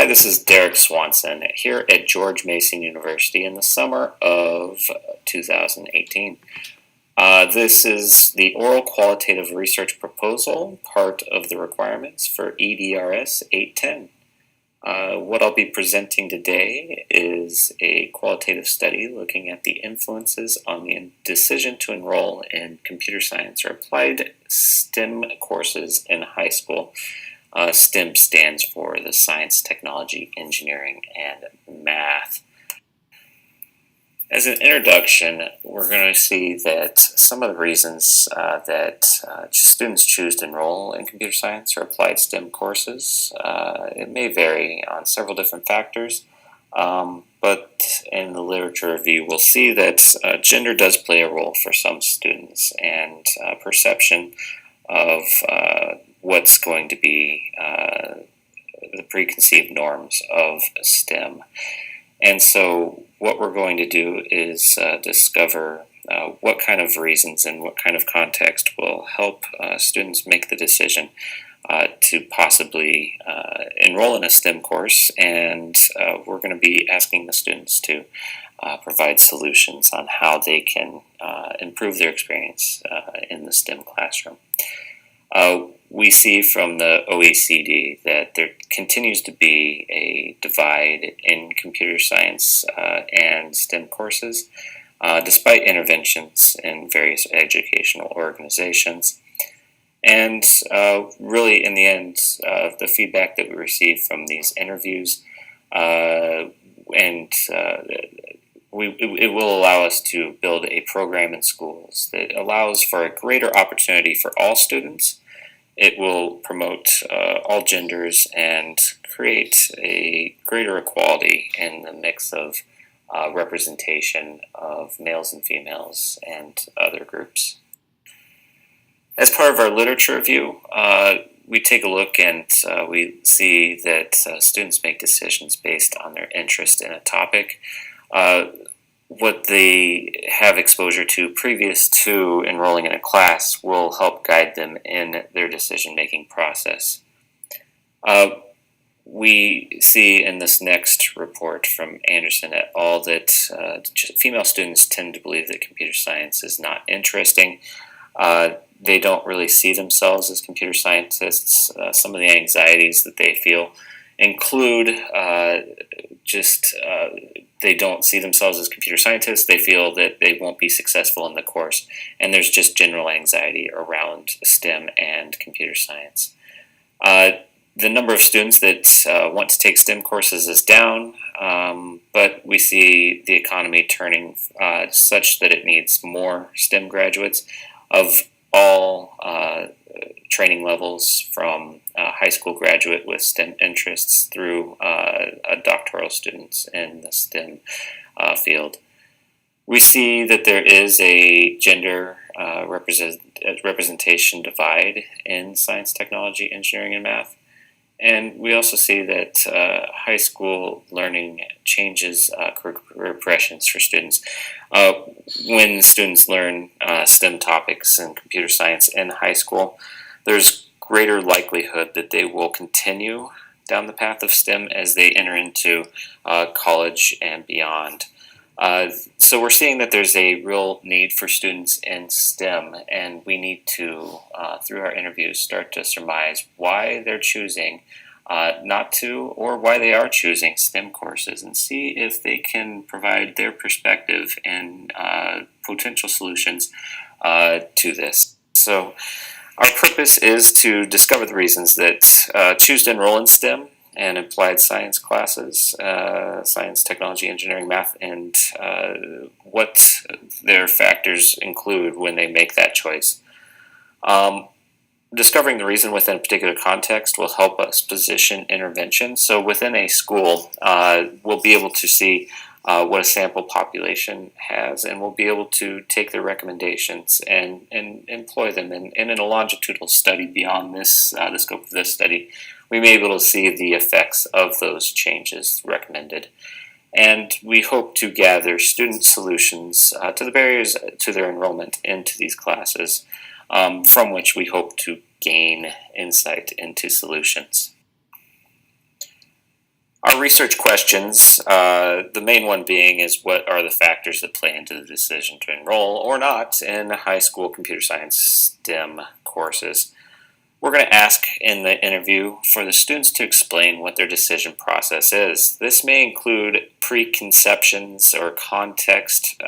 Hi, this is Derek Swanson here at George Mason University in the summer of 2018. This is the oral qualitative research proposal, part of the requirements for EDRS 810. What I'll be presenting today is a qualitative study looking at the influences on the decision to enroll in computer science or applied STEM courses in high school. STEM stands for the science, technology, engineering, and math. As an introduction, we're going to see that some of the reasons that students choose to enroll in computer science or applied STEM courses, it may vary on several different factors, but in the literature review, we'll see that gender does play a role for some students, and perception of what's going to be the preconceived norms of STEM. And so what we're going to do is discover what kind of reasons and what kind of context will help students make the decision to possibly enroll in a STEM course, and we're going to be asking the students to provide solutions on how they can improve their experience in the STEM classroom. We see from the OECD that there continues to be a divide in computer science and STEM courses, despite interventions in various educational organizations. And really, in the end, the feedback that we receive from these interviews it will allow us to build a program in schools that allows for a greater opportunity for all students. It will promote all genders and create a greater equality in the mix of representation of males and females and other groups. As part of our literature review, we take a look and we see that students make decisions based on their interest in a topic. What they have exposure to previous to enrolling in a class will help guide them in their decision-making process. We see in this next report from Anderson et al. That female students tend to believe that computer science is not interesting. They don't really see themselves as computer scientists. Some of the anxieties that they feel include they don't see themselves as computer scientists. They feel that they won't be successful in the course, and there's just general anxiety around STEM and computer science. The number of students that want to take STEM courses is down, but we see the economy turning such that it needs more STEM graduates of all training levels, from high school graduate with STEM interests through doctoral students in the STEM field. We see that there is a gender representation divide in science, technology, engineering, and math. And we also see that high school learning changes career progressions for students. When students learn STEM topics in computer science in high school, there's greater likelihood that they will continue down the path of STEM as they enter into college and beyond. So we're seeing that there's a real need for students in STEM, and we need to, through our interviews, start to surmise why they're choosing not to, or why they are choosing STEM courses, and see if they can provide their perspective and potential solutions to this. So our purpose is to discover the reasons that choose to enroll in STEM and applied science classes, science, technology, engineering, math, and what their factors include when they make that choice. Discovering the reason within a particular context will help us position intervention. So within a school, we'll be able to see what a sample population has, and we'll be able to take their recommendations and employ them. And in a longitudinal study beyond this, the scope of this study, we may be able to see the effects of those changes recommended. And we hope to gather student solutions to the barriers to their enrollment into these classes, from which we hope to gain insight into solutions. Our research questions, the main one being is what are the factors that play into the decision to enroll or not in high school computer science STEM courses. We're going to ask in the interview for the students to explain what their decision process is. This may include preconceptions or context,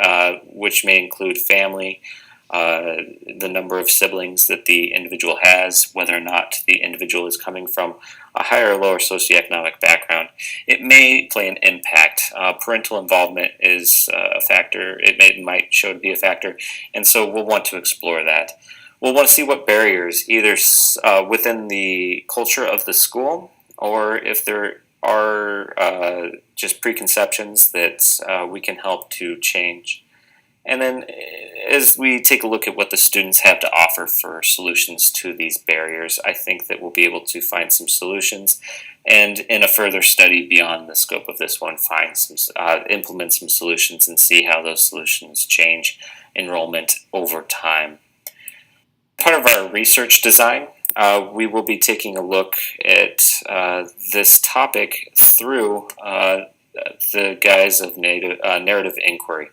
which may include family, the number of siblings that the individual has, whether or not the individual is coming from a higher or lower socioeconomic background. It may play an impact. Parental involvement is a factor. It might show to be a factor, and so we'll want to explore that. We'll want to see what barriers, either within the culture of the school, or if there are just preconceptions that we can help to change. And then as we take a look at what the students have to offer for solutions to these barriers, I think that we'll be able to find some solutions, and in a further study beyond the scope of this one, implement some solutions and see how those solutions change enrollment over time. Part of our research design, we will be taking a look at this topic through the guise of narrative inquiry.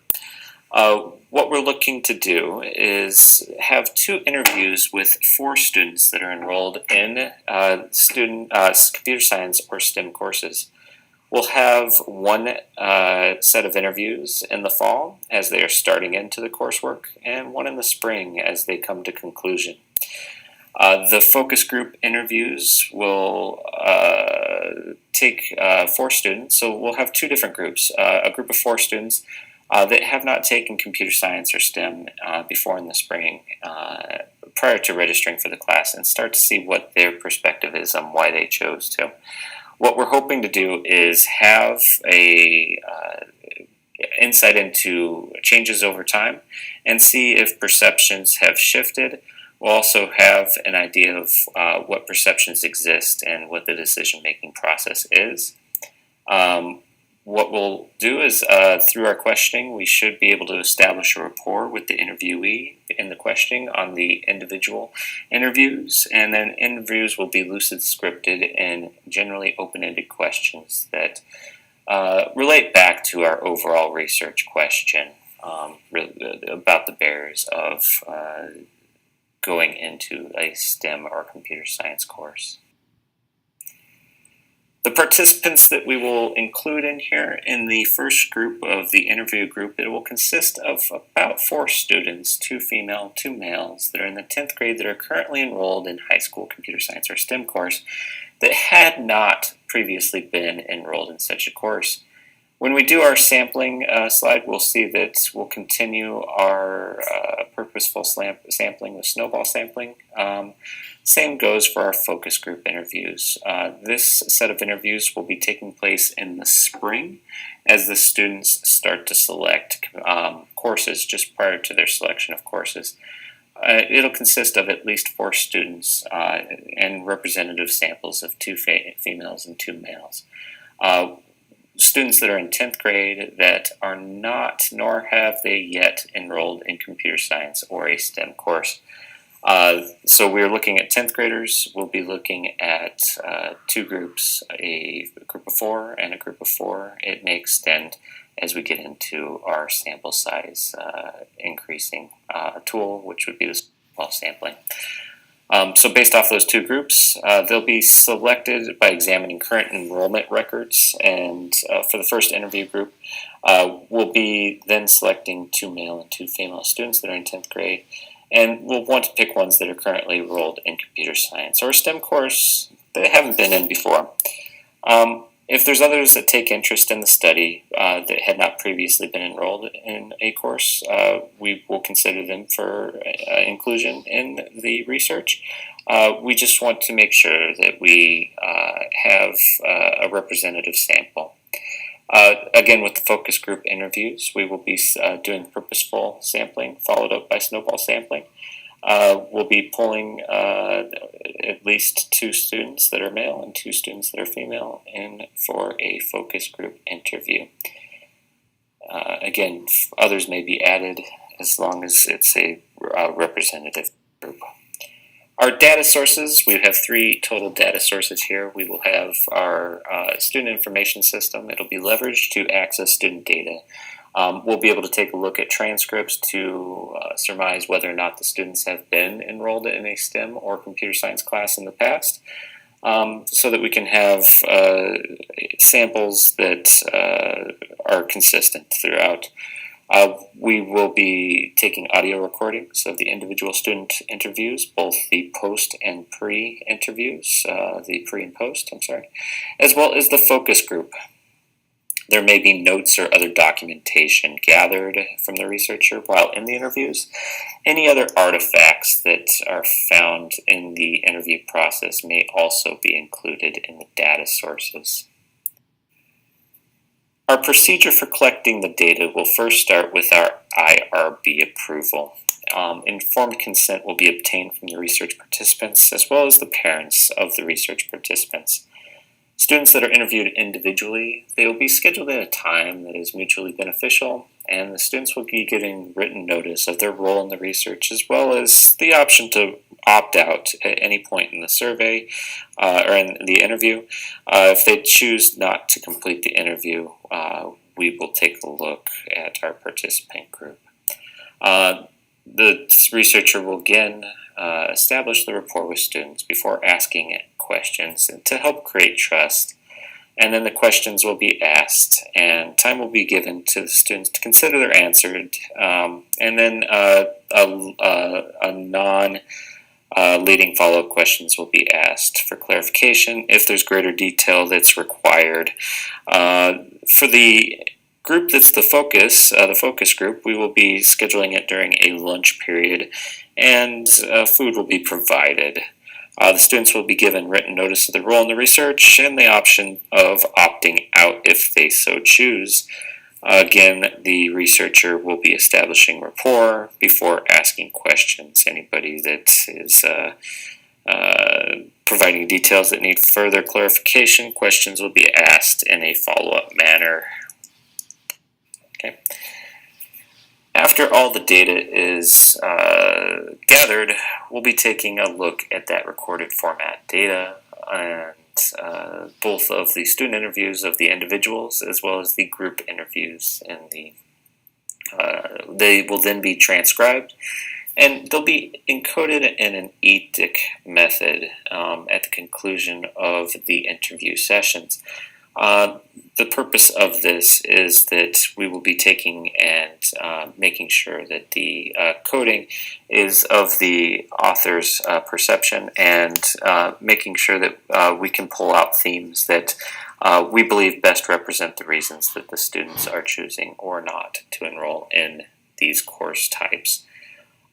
What we're looking to do is have 2 interviews with 4 students that are enrolled in computer science or STEM courses. We'll have one set of interviews in the fall as they are starting into the coursework, and one in the spring as they come to conclusion. The focus group interviews will take 4 students, so we'll have 2 different groups. A group of 4 students that have not taken computer science or STEM before in the spring prior to registering for the class, and start to see what their perspective is on why they chose to. What we're hoping to do is have a insight into changes over time and see if perceptions have shifted. We'll also have an idea of what perceptions exist and what the decision-making process is. What we'll do is, through our questioning, we should be able to establish a rapport with the interviewee in the questioning on the individual interviews, and then interviews will be lucid scripted and generally open-ended questions that relate back to our overall research question about the barriers of going into a STEM or computer science course. The participants that we will include in here in the first group of the interview group, it will consist of about 4 students, 2 female, 2 males, that are in the 10th grade that are currently enrolled in high school computer science or STEM course that had not previously been enrolled in such a course. When we do our sampling slide, we'll see that we'll continue our purposeful sampling with snowball sampling. Same goes for our focus group interviews. This set of interviews will be taking place in the spring as the students start to select courses just prior to their selection of courses. It'll consist of at least 4 students and representative samples of 2 females and 2 males. Students that are in 10th grade that are not, nor have they yet enrolled in computer science or a STEM course. So we're looking at 10th graders. We'll be looking at 2 groups, a group of 4 and a group of 4. It may extend as we get into our sample size increasing tool, which would be the small sampling. So based off those 2 groups, they'll be selected by examining current enrollment records, and for the first interview group, we'll be then selecting 2 male and 2 female students that are in 10th grade, and we'll want to pick ones that are currently enrolled in computer science or a STEM course that haven't been in before. If there's others that take interest in the study that had not previously been enrolled in a course, we will consider them for inclusion in the research. We just want to make sure that we have a representative sample. Again, with the focus group interviews, we will be doing purposeful sampling followed up by snowball sampling. We'll be pulling at least 2 students that are male and 2 students that are female in for a focus group interview. Again, others may be added as long as it's a representative group. Our data sources, we have 3 total data sources here. We will have our student information system. It'll be leveraged to access student data. We'll be able to take a look at transcripts to surmise whether or not the students have been enrolled in a STEM or computer science class in the past, so that we can have samples that are consistent throughout. We will be taking audio recordings of the individual student interviews, both the post and pre-interviews, the pre and post, as well as the focus group. There may be notes or other documentation gathered from the researcher while in the interviews. Any other artifacts that are found in the interview process may also be included in the data sources. Our procedure for collecting the data will first start with our IRB approval. Informed consent will be obtained from the research participants as well as the parents of the research participants. Students that are interviewed individually, they will be scheduled at a time that is mutually beneficial, and the students will be given written notice of their role in the research as well as the option to opt out at any point in the survey or in the interview. If they choose not to complete the interview, we will take a look at our participant group. The researcher will again establish the rapport with students before asking questions and to help create trust. And then the questions will be asked, and time will be given to the students to consider their answers. And then a non-leading follow-up questions will be asked for clarification if there's greater detail that's required. For the group that's the focus group, we will be scheduling it during a lunch period, and food will be provided. The students will be given written notice of their role in the research and the option of opting out if they so choose. Again, the researcher will be establishing rapport before asking questions. Anybody that is providing details that need further clarification, questions will be asked in a follow-up manner. Okay. After all the data is gathered, we'll be taking a look at that recorded format data and both of the student interviews of the individuals as well as the group interviews. They will then be transcribed, and they'll be encoded in an EDRS method at the conclusion of the interview sessions. The purpose of this is that we will be taking and making sure that the coding is of the author's perception, and making sure that we can pull out themes that we believe best represent the reasons that the students are choosing or not to enroll in these course types.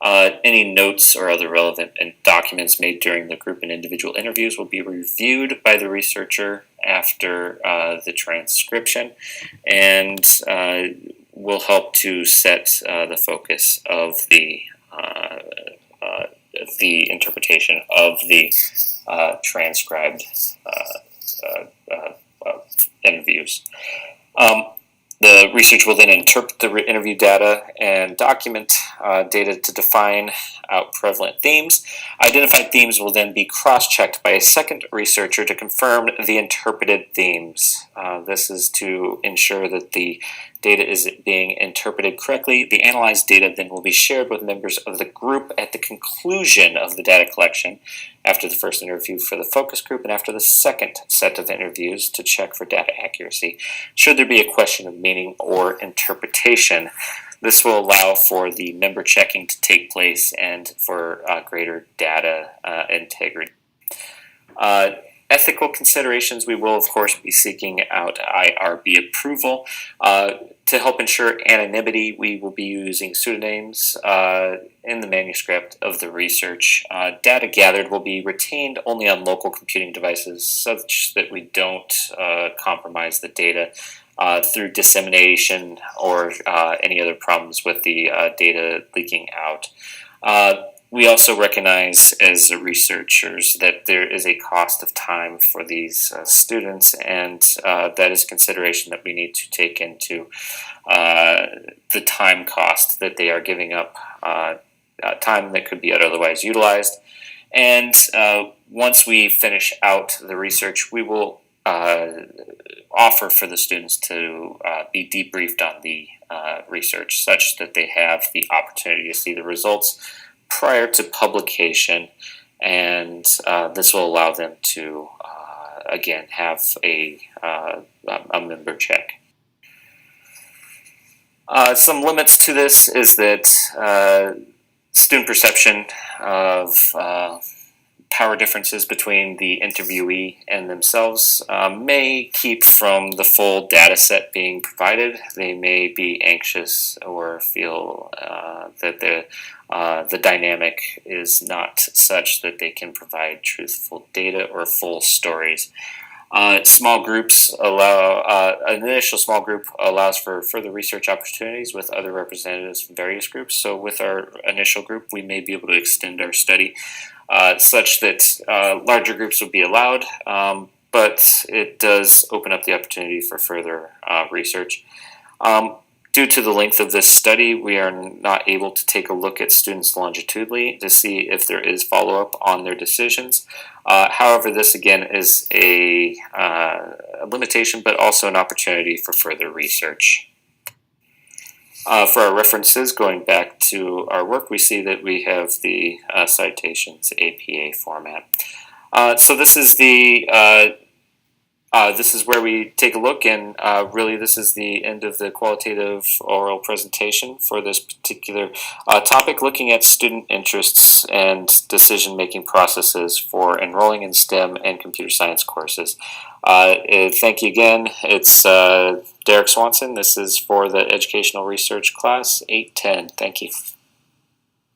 Any notes or other relevant documents made during the group and individual interviews will be reviewed by the researcher after the transcription, and will help to set the focus of the interpretation of the transcribed interviews. The research will then interpret the interview data and document data to define out prevalent themes. Identified themes will then be cross-checked by a second researcher to confirm the interpreted themes. This is to ensure that the data is being interpreted correctly. The analyzed data then will be shared with members of the group at the conclusion of the data collection, after the first interview for the focus group and after the second set of interviews to check for data accuracy. Should there be a question of meaning or interpretation, this will allow for the member checking to take place and for greater data integrity. Ethical considerations, we will of course be seeking out IRB approval. To help ensure anonymity, we will be using pseudonyms in the manuscript of the research. Data gathered will be retained only on local computing devices such that we don't compromise the data through dissemination or any other problems with the data leaking out. We also recognize as researchers that there is a cost of time for these students, and that is consideration that we need to take into the time cost that they are giving up, time that could be otherwise utilized. And once we finish out the research, we will offer for the students to be debriefed on the research such that they have the opportunity to see the results prior to publication, and this will allow them to again have a member check. Some limits to this is that student perception of power differences between the interviewee and themselves may keep from the full data set being provided. They may be anxious or feel that the dynamic is not such that they can provide truthful data or full stories. Small groups allow, an initial small group allows for further research opportunities with other representatives from various groups. So with our initial group, we may be able to extend our study such that larger groups would be allowed, but it does open up the opportunity for further research. Due to the length of this study, we are not able to take a look at students longitudinally to see if there is follow-up on their decisions. However, this again is a limitation, but also an opportunity for further research. For our references, going back to our work, we see that we have the citations APA format. So this is the this is where we take a look, and really this is the end of the qualitative oral presentation for this particular topic, looking at student interests and decision-making processes for enrolling in STEM and computer science courses. Thank you again. It's Derek Swanson. This is for the Educational Research Class 810. Thank you.